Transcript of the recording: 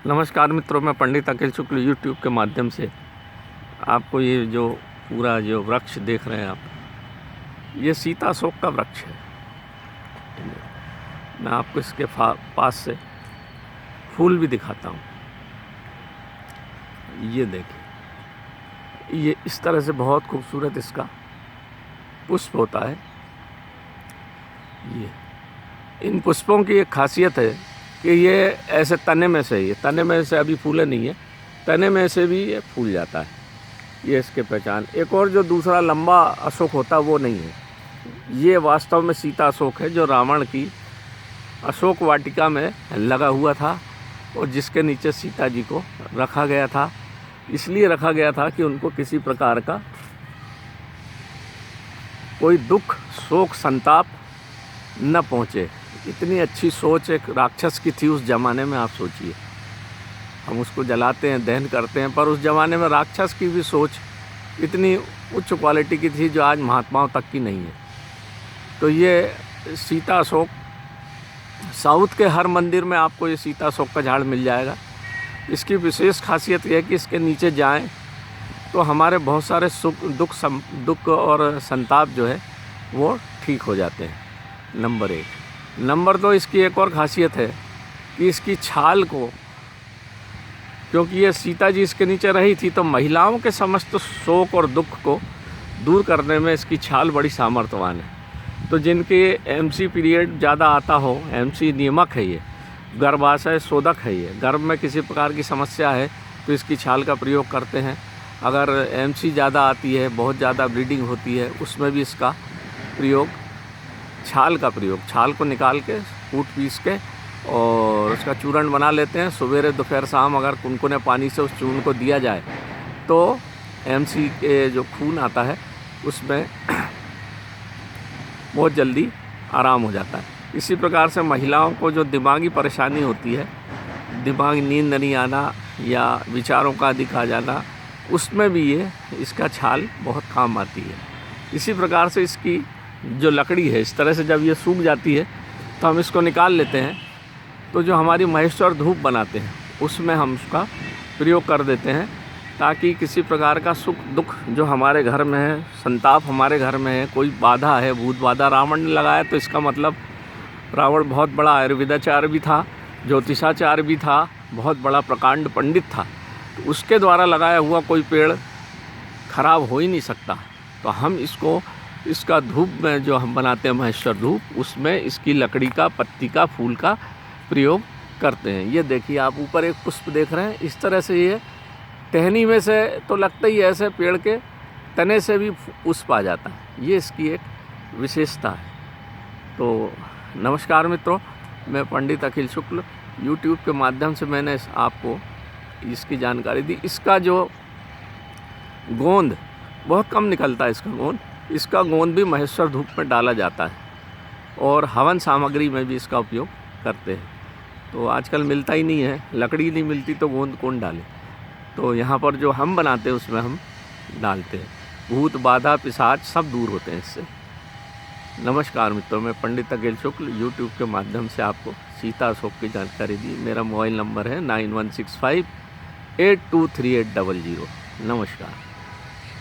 नमस्कार मित्रों, मैं पंडित अखिल शुक्ल यूट्यूब के माध्यम से आपको ये जो पूरा जो वृक्ष देख रहे हैं आप, ये सीता अशोक का वृक्ष है। मैं आपको इसके पास से फूल भी दिखाता हूँ। ये देखिए, ये इस तरह से बहुत खूबसूरत इसका पुष्प होता है। ये इन पुष्पों की एक खासियत है कि ये ऐसे तने में से अभी फूले नहीं है, तने में से भी ये फूल जाता है। ये इसके पहचान। एक और जो दूसरा लंबा अशोक होता है वो नहीं है, ये वास्तव में सीता अशोक है, जो रावण की अशोक वाटिका में लगा हुआ था और जिसके नीचे सीता जी को रखा गया था। इसलिए रखा गया था कि उनको किसी प्रकार का कोई दुख, शोक, संताप न पहुँचे। इतनी अच्छी सोच एक राक्षस की थी उस ज़माने में। आप सोचिए, हम उसको जलाते हैं, दहन करते हैं, पर उस ज़माने में राक्षस की भी सोच इतनी उच्च क्वालिटी की थी जो आज महात्माओं तक की नहीं है। तो ये सीता अशोक, साउथ के हर मंदिर में आपको ये सीता अशोक का झाड़ मिल जाएगा। इसकी विशेष खासियत यह है कि इसके नीचे जाएं तो हमारे बहुत सारे दुख और संताप जो है वो ठीक हो जाते हैं। नंबर 1। नंबर 2, इसकी एक और खासियत है कि इसकी छाल को, क्योंकि ये सीता जी इसके नीचे रही थी, तो महिलाओं के समस्त शोक और दुख को दूर करने में इसकी छाल बड़ी सामर्थ्यवान है। तो जिनके एमसी पीरियड ज़्यादा आता हो, एमसी नियमक है, ये गर्भाशय शोधक है, ये गर्भ में किसी प्रकार की समस्या है तो इसकी छाल का प्रयोग करते हैं। अगर एमसी ज़्यादा आती है, बहुत ज़्यादा ब्लीडिंग होती है, उसमें भी इसका प्रयोग, छाल का प्रयोग, छाल को निकाल के कूट पीस के और उसका चूर्ण बना लेते हैं। सवेरे दोपहर शाम अगर कुनकुने पानी से उस चूर्ण को दिया जाए तो एमसी के जो खून आता है उसमें बहुत जल्दी आराम हो जाता है। इसी प्रकार से महिलाओं को जो दिमागी परेशानी होती है, दिमागी नींद नहीं आना या विचारों का अधिक आ जाना, उसमें भी ये इसका छाल बहुत काम आती है। इसी प्रकार से इसकी जो लकड़ी है, इस तरह से जब ये सूख जाती है तो हम इसको निकाल लेते हैं, तो जो हमारी महेश्वर धूप बनाते हैं उसमें हम उसका प्रयोग कर देते हैं, ताकि किसी प्रकार का सुख दुख जो हमारे घर में है, संताप हमारे घर में है, कोई बाधा है, भूत बाधा रावण ने लगाया, तो इसका मतलब रावण बहुत बड़ा आयुर्वेदाचार्य भी था, ज्योतिषाचार्य भी था, बहुत बड़ा प्रकांड पंडित था, तो उसके द्वारा लगाया हुआ कोई पेड़ खराब हो ही नहीं सकता। तो हम इसका धूप में जो हम बनाते हैं महेश्वर धूप, उसमें इसकी लकड़ी का, पत्ती का, फूल का प्रयोग करते हैं। ये देखिए, आप ऊपर एक पुष्प देख रहे हैं, इस तरह से ये टहनी में से तो लगता ही ऐसे पेड़ के तने से भी पुष्प आ जाता है। ये इसकी एक विशेषता है। तो नमस्कार मित्रों, मैं पंडित अखिल शुक्ल यूट्यूब के माध्यम से मैंने आपको इसकी जानकारी दी। इसका जो गोंद बहुत कम निकलता है, इसका गोंद भी महेश्वर धूप में डाला जाता है और हवन सामग्री में भी इसका उपयोग करते हैं। तो आजकल मिलता ही नहीं है, लकड़ी नहीं मिलती तो गोंद कौन डाले। तो यहाँ पर जो हम बनाते हैं उसमें हम डालते हैं। भूत बाधा पिशाच सब दूर होते हैं इससे। नमस्कार मित्रों, मैं पंडित अखिल शुक्ल यूट्यूब के माध्यम से आपको सीता अशोक की जानकारी दी। मेरा मोबाइल नंबर है 9165823800। नमस्कार।